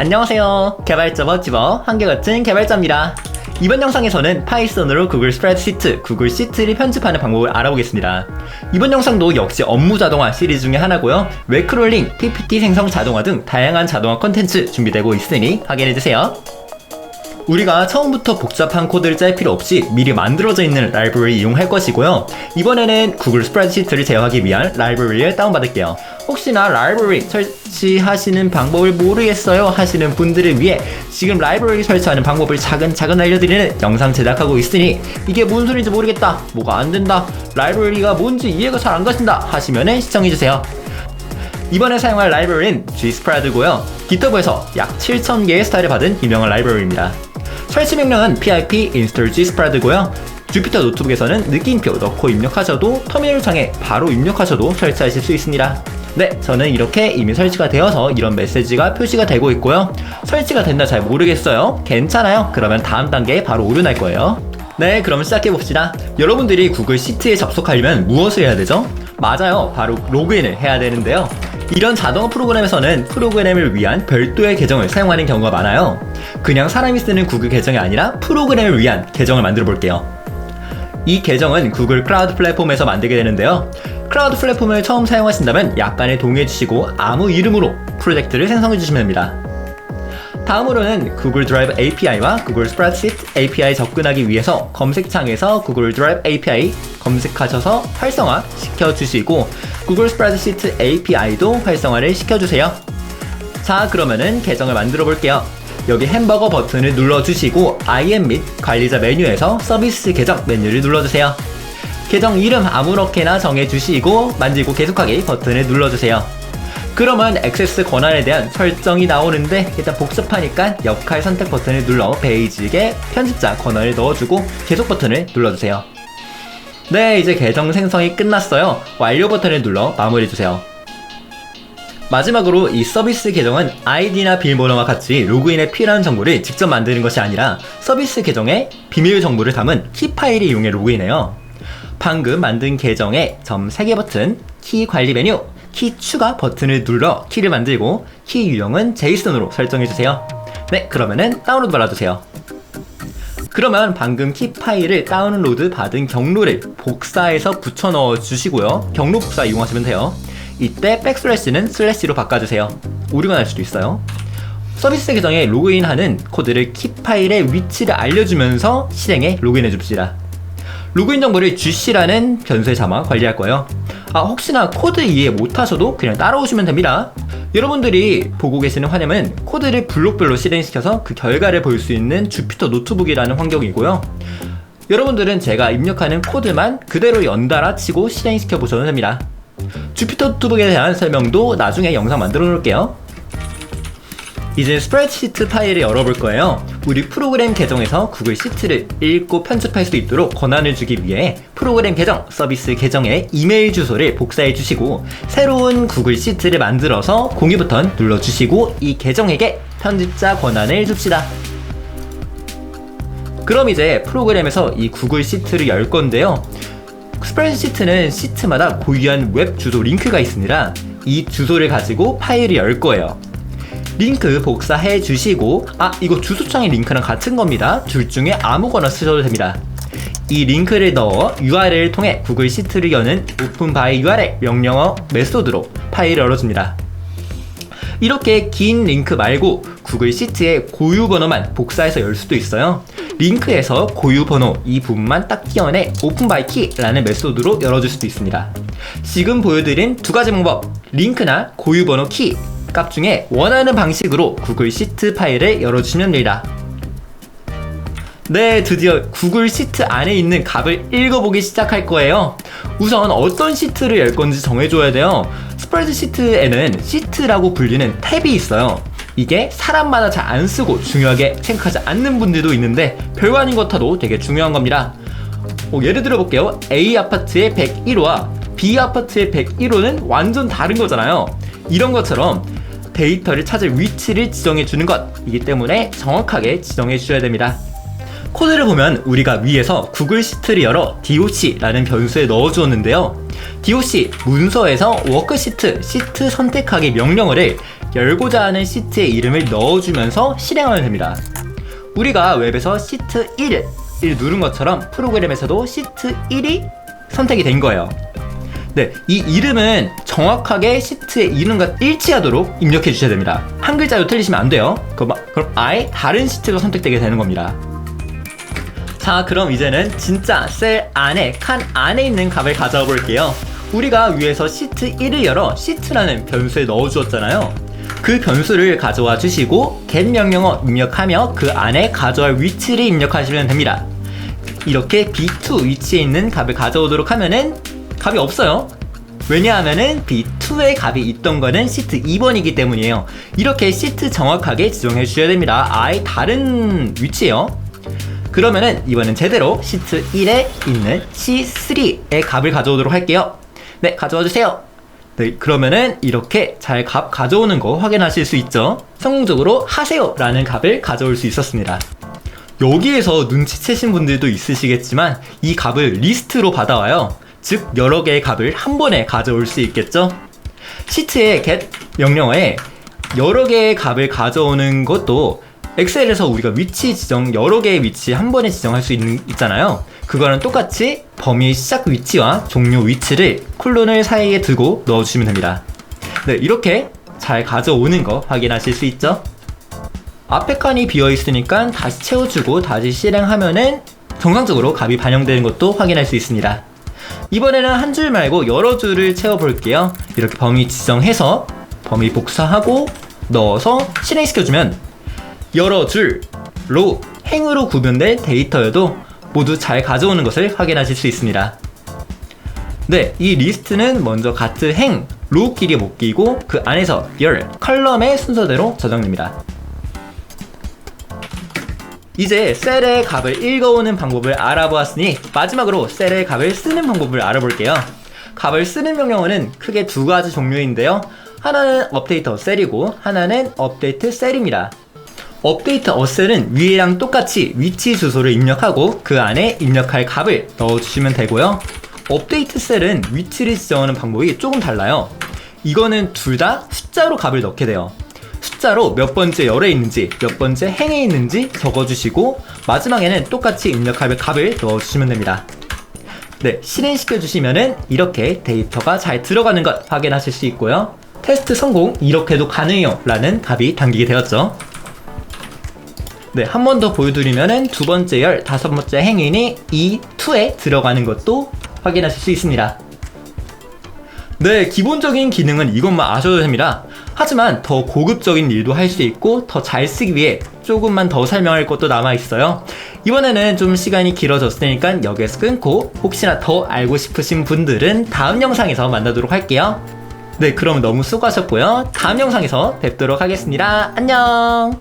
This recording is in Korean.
안녕하세요. 개발자 멋지버 한결같은 개발자입니다. 이번 영상에서는 파이썬으로 구글 스프레드시트, 구글 시트를 편집하는 방법을 알아보겠습니다. 이번 영상도 역시 업무 자동화 시리즈 중에 하나고요. 웹크롤링, PPT 생성 자동화 등 다양한 자동화 콘텐츠 준비되고 있으니 확인해주세요. 우리가 처음부터 복잡한 코드를 짤 필요 없이 미리 만들어져 있는 라이브러리를 이용할 것이고요. 이번에는 구글 스프레드시트를 제어하기 위한 라이브러리를 다운받을게요. 혹시나 라이브러리 설치하시는 방법을 모르겠어요 하시는 분들을 위해 지금 라이브러리 설치하는 방법을 차근차근 알려드리는 영상 제작하고 있으니 이게 무슨 소리인지 모르겠다, 뭐가 안된다, 라이브러리가 뭔지 이해가 잘 안 가신다 하시면 시청해주세요. 이번에 사용할 라이브러리는 gspread고요. GitHub에서 약 7,000개의 스타일을 받은 유명한 라이브러리입니다. 설치 명령은 pip install gspread고요. 주피터 노트북에서는 느낌표 넣고 입력하셔도 터미널 창에 바로 입력하셔도 설치하실 수 있습니다. 네, 저는 이렇게 이미 설치가 되어서 이런 메시지가 표시가 되고 있고요. 설치가 됐나 잘 모르겠어요. 괜찮아요. 그러면 다음 단계에 바로 오류날 거예요. 네, 그럼 시작해봅시다. 여러분들이 구글 시트에 접속하려면 무엇을 해야 되죠? 맞아요, 바로 로그인을 해야 되는데요. 이런 자동화 프로그램에서는 프로그램을 위한 별도의 계정을 사용하는 경우가 많아요. 그냥 사람이 쓰는 구글 계정이 아니라 프로그램을 위한 계정을 만들어 볼게요. 이 계정은 구글 클라우드 플랫폼에서 만들게 되는데요. 클라우드 플랫폼을 처음 사용하신다면 약간의 동의해 주시고 아무 이름으로 프로젝트를 생성해 주시면 됩니다. 다음으로는 구글 드라이브 API와 구글 스프레드시트 API 접근하기 위해서 검색창에서 구글 드라이브 API 검색하셔서 활성화 시켜주시고 구글 스프레드시트 API도 활성화를 시켜주세요. 자, 그러면은 계정을 만들어 볼게요. 여기 햄버거 버튼을 눌러주시고 IM 및 관리자 메뉴에서 서비스 계정 메뉴를 눌러주세요. 계정 이름 아무렇게나 정해주시고 만들고 계속하기 버튼을 눌러주세요. 그러면 액세스 권한에 대한 설정이 나오는데 일단 복잡하니까 역할 선택 버튼을 눌러 베이직에 편집자 권한을 넣어주고 계속 버튼을 눌러주세요. 네, 이제 계정 생성이 끝났어요. 완료 버튼을 눌러 마무리해주세요. 마지막으로 이 서비스 계정은 아이디나 비밀번호와 같이 로그인에 필요한 정보를 직접 만드는 것이 아니라 서비스 계정에 비밀 정보를 담은 키 파일을 이용해 로그인해요. 방금 만든 계정에 점 3개 버튼, 키 관리 메뉴, 키 추가 버튼을 눌러 키를 만들고 키 유형은 JSON으로 설정해주세요. 네, 그러면은 다운로드 받아주세요. 그러면 방금 키 파일을 다운로드 받은 경로를 복사해서 붙여 넣어 주시고요. 경로 복사 이용하시면 돼요. 이때 백슬래시는 슬래시로 바꿔주세요. 오류가 날 수도 있어요. 서비스 계정에 로그인하는 코드를 키 파일의 위치를 알려주면서 실행에 로그인해 줍시다. 로그인 정보를 GC라는 변수에 담아 관리할 거예요. 혹시나 코드 이해 못하셔도 그냥 따라오시면 됩니다. 여러분들이 보고 계시는 화면은 코드를 블록별로 실행시켜서 그 결과를 볼 수 있는 주피터 노트북이라는 환경이고요. 여러분들은 제가 입력하는 코드만 그대로 연달아 치고 실행시켜 보셔도 됩니다. 주피터 노트북에 대한 설명도 나중에 영상 만들어 놓을게요. 이제 스프레드시트 파일을 열어볼 거예요. 우리 프로그램 계정에서 구글 시트를 읽고 편집할 수 있도록 권한을 주기 위해 프로그램 계정, 서비스 계정에 이메일 주소를 복사해 주시고 새로운 구글 시트를 만들어서 공유 버튼 눌러주시고 이 계정에게 편집자 권한을 줍시다. 그럼 이제 프로그램에서 이 구글 시트를 열 건데요. 스프레드시트는 시트마다 고유한 웹 주소 링크가 있습니다. 이 주소를 가지고 파일을 열 거예요. 링크 복사해 주시고 이거 주소창의 링크랑 같은 겁니다. 둘 중에 아무거나 쓰셔도 됩니다. 이 링크를 넣어 URL을 통해 구글 시트를 여는 open by URL 명령어 메소드로 파일을 열어줍니다. 이렇게 긴 링크 말고 구글 시트의 고유 번호만 복사해서 열 수도 있어요. 링크에서 고유 번호 이 부분만 딱 띄어내 open by key라는 메소드로 열어줄 수도 있습니다. 지금 보여드린 두 가지 방법, 링크나 고유 번호 키 값 중에 원하는 방식으로 구글 시트 파일을 열어주시면 됩니다. 네, 드디어 구글 시트 안에 있는 값을 읽어보기 시작할 거예요. 우선 어떤 시트를 열 건지 정해줘야 돼요. 스프레드시트에는 시트라고 불리는 탭이 있어요. 이게 사람마다 잘 안 쓰고 중요하게 생각하지 않는 분들도 있는데 별거 아닌 것 같아도 되게 중요한 겁니다. 예를 들어 볼게요. A 아파트의 101호와 B 아파트의 101호는 완전 다른 거잖아요. 이런 것처럼 데이터를 찾을 위치를 지정해 주는 것이기 때문에 정확하게 지정해 주셔야 됩니다. 코드를 보면 우리가 위에서 구글 시트를 열어 doc라는 변수에 넣어 주었는데요. doc 문서에서 워크시트 시트 선택하기 명령어를 열고자 하는 시트의 이름을 넣어주면서 실행하면 됩니다. 우리가 웹에서 시트 1을 누른 것처럼 프로그램에서도 시트 1이 선택이 된 거예요. 네, 이 이름은 정확하게 시트의 이름과 일치하도록 입력해 주셔야 됩니다. 한 글자도 틀리시면 안 돼요. 그럼 아예 다른 시트가 선택되게 되는 겁니다. 자, 그럼 이제는 진짜 셀 안에, 칸 안에 있는 값을 가져와 볼게요. 우리가 위에서 시트 1을 열어 시트라는 변수에 넣어 주었잖아요. 그 변수를 가져와 주시고 get 명령어 입력하며 그 안에 가져갈 위치를 입력하시면 됩니다. 이렇게 B2 위치에 있는 값을 가져오도록 하면은 값이 없어요. 왜냐하면은 B2에 값이 있던 거는 시트 2번이기 때문이에요. 이렇게 시트 정확하게 지정해 주셔야 됩니다. 아예 다른 위치예요. 그러면은 이번엔 제대로 시트 1에 있는 C3의 값을 가져오도록 할게요. 네, 가져와 주세요. 네, 그러면은 이렇게 잘 값 가져오는 거 확인하실 수 있죠. 성공적으로 하세요 라는 값을 가져올 수 있었습니다. 여기에서 눈치채신 분들도 있으시겠지만 이 값을 리스트로 받아와요. 즉 여러 개의 값을 한 번에 가져올 수 있겠죠. 시트의 get 명령어에 여러 개의 값을 가져오는 것도 엑셀에서 우리가 위치 지정, 여러 개의 위치 한 번에 지정할 수 있잖아요. 그거랑 똑같이 범위 시작 위치와 종료 위치를 콜론을 사이에 두고 넣어주시면 됩니다. 네, 이렇게 잘 가져오는 거 확인하실 수 있죠. 앞에 칸이 비어있으니까 다시 채워주고 다시 실행하면은 정상적으로 값이 반영되는 것도 확인할 수 있습니다. 이번에는 한 줄 말고 여러 줄을 채워볼게요. 이렇게 범위 지정해서 범위 복사하고 넣어서 실행시켜주면 여러 줄로 행으로 구분된 데이터여도 모두 잘 가져오는 것을 확인하실 수 있습니다. 네, 이 리스트는 먼저 같은 행, 로우끼리 묶이고 그 안에서 열, 컬럼의 순서대로 저장됩니다. 이제 셀의 값을 읽어오는 방법을 알아보았으니 마지막으로 셀의 값을 쓰는 방법을 알아볼게요. 값을 쓰는 명령어는 크게 두 가지 종류인데요. 하나는 업데이트 셀이고 하나는 업데이트 셀입니다. 업데이트 셀은 위에랑 똑같이 위치 주소를 입력하고 그 안에 입력할 값을 넣어주시면 되고요. 업데이트 셀은 위치를 지정하는 방법이 조금 달라요. 이거는 둘 다 숫자로 값을 넣게 돼요. 숫자로 몇 번째 열에 있는지 몇 번째 행에 있는지 적어주시고 마지막에는 똑같이 입력할 값을 넣어주시면 됩니다. 네, 실행시켜 주시면은 이렇게 데이터가 잘 들어가는 것 확인하실 수 있고요. 테스트 성공, 이렇게도 가능해요 라는 답이 담기게 되었죠. 네, 한 번 더 보여드리면은 두 번째 열, 다섯 번째 행인이 이 2에 들어가는 것도 확인하실 수 있습니다. 네, 기본적인 기능은 이것만 아셔도 됩니다. 하지만 더 고급적인 일도 할 수 있고 더 잘 쓰기 위해 조금만 더 설명할 것도 남아있어요. 이번에는 좀 시간이 길어졌으니까 여기에서 끊고 혹시나 더 알고 싶으신 분들은 다음 영상에서 만나도록 할게요. 네, 그럼 너무 수고하셨고요. 다음 영상에서 뵙도록 하겠습니다. 안녕!